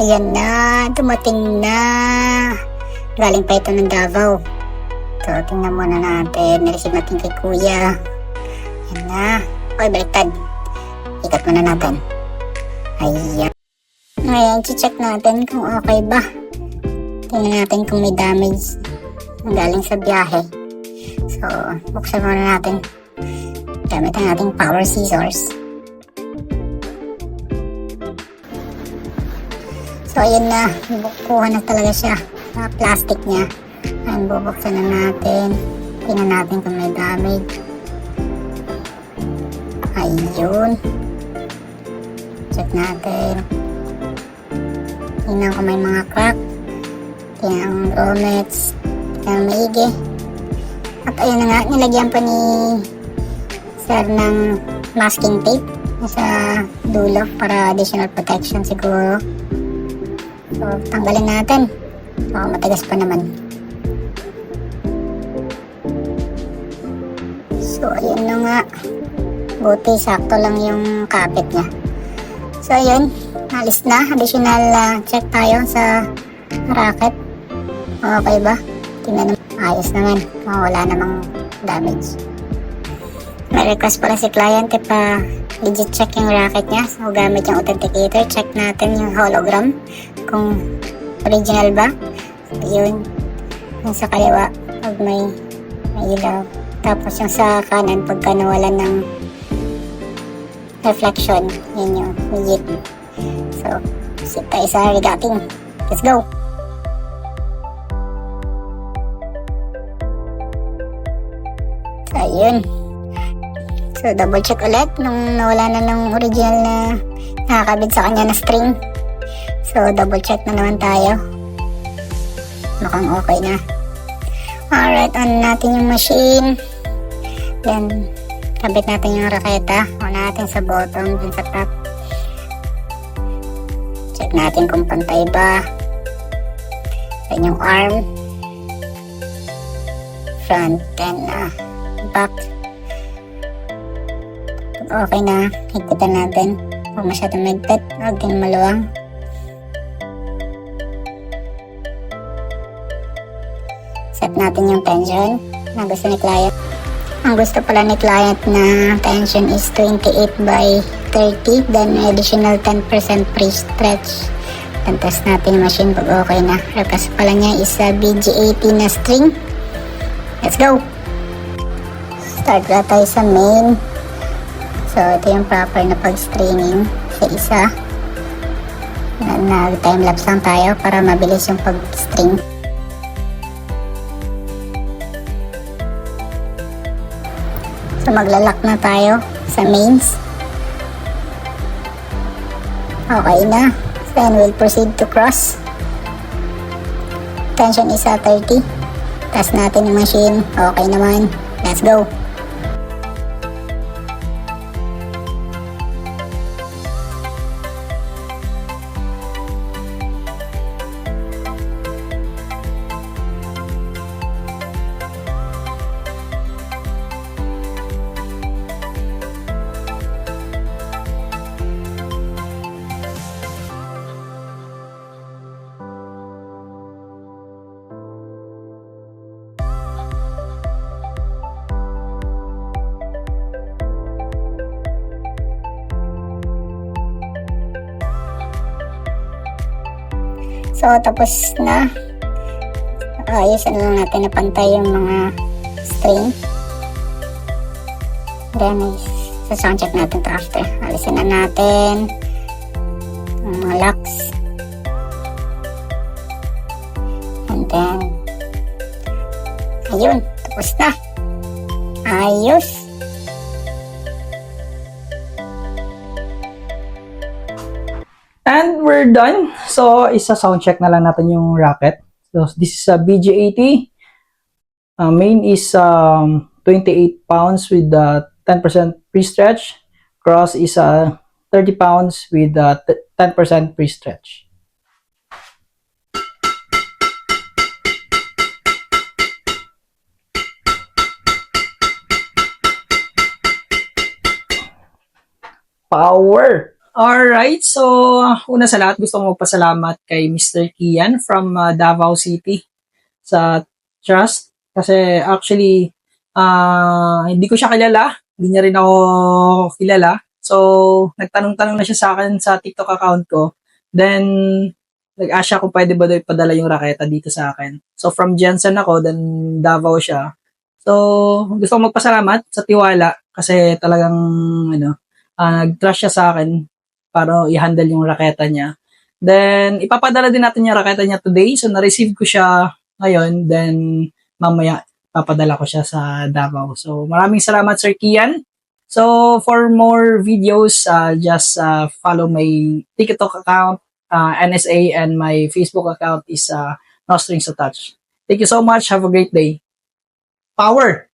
Ayan na, dumating na. Galing pa ito ng Davao. So, tingnan muna natin. Nireceive natin kay Kuya. Ayan na. Okay, baliktad. Ikat muna natin. Ayan. Ngayon, check natin kung okay ba. Tingnan natin kung may damage galing sa biyahe. So, buksan muna natin. Gamit ang ating power scissors. So, ayun na. Bukuha na talaga siya. Plastic niya. Ayan, bubuksan na natin. Tingnan natin kung may damage. Ayun. Check natin. Tingnan kung may mga crack. Tingnan ang grommets. Tingnan ang maigi. At ayun na nga, nilagyan pa ni Sir ng masking tape sa dulo para additional protection siguro. So, tanggalin natin. Matigas pa naman. So, ayun na nga. Buti, sakto lang yung kapit niya. So, ayun. Alis na. Additional check tayo sa racket. Okay ba? Tingnan naman. Ayos naman. Wala namang damage. May request pala si client pa legit check yung racket niya. So, gamit yung authenticator. Check natin yung hologram. Kung original ba. So, yun. Yung sa kaliwa. Pag may ilaw. Tapos yung sa kanan. Pagka nawalan ng reflection. Yun yung legit. So, sit tayo sa regating. Let's go! So, ayun. So, double check ulit nung nawala na ng original na nakakabit sa kanya na string. So, double check na naman tayo. Mukhang okay na. Alright, on natin yung machine. Then, kabit natin yung raketa. On natin sa bottom, dun sa top. Check natin kung pantay ba. Then yung arm. Front and back. Okay na, higpitan natin. Huwag masyadong magpit, huwag din maluwang. Set natin yung tension na gusto ni client. Ang gusto pala ni client na tension is 28 by 30, then additional 10% pre-stretch. Then test natin yung machine pag okay na. Request pala niya is BG80 na string. Let's go! Start na tayo sa main. So, ito yung proper na pag-stringing sa isa. Nag-timelapse lang tayo para mabilis yung pag-string. So, maglalak na tayo sa mains. Okay na. Then, we'll proceed to cross. Tension is 30. Test natin yung machine. Okay naman. Let's go! So, tapos na. Ayusin lang natin na pantay yung mga string. Then, sa-sound check natin ito after. Alisin na natin yung mga locks. And then, ayun. Tapos na. Ayos. And we're done. So, isa sound check na lang natin yung racket. So, this is a BG80. Main is 28 pounds with 10% pre-stretch. Cross is 30 pounds with 10% pre-stretch. Power! Alright, so una sa lahat gusto ko magpasalamat kay Mr. Kian from Davao City sa trust. Kasi actually, hindi ko siya kilala. Hindi niya rin ako kilala. So, nagtanong-tanong na siya sa akin sa TikTok account ko. Then, nag-ask siya kung pwede ba daw ipadala yung raketa dito sa akin. So, from Jensen ako, then Davao siya. So, gusto ko magpasalamat sa tiwala kasi talagang, nag-trust siya sa akin para i-handle yung raketa niya. Then, ipapadala din natin yung raketa niya today. So, na-receive ko siya ngayon. Then, mamaya, papadala ko siya sa Davao. So, maraming salamat, Sir Kian. So, for more videos, just follow my TikTok account, NSA, and my Facebook account is No Strings Attached. Thank you so much. Have a great day. Power!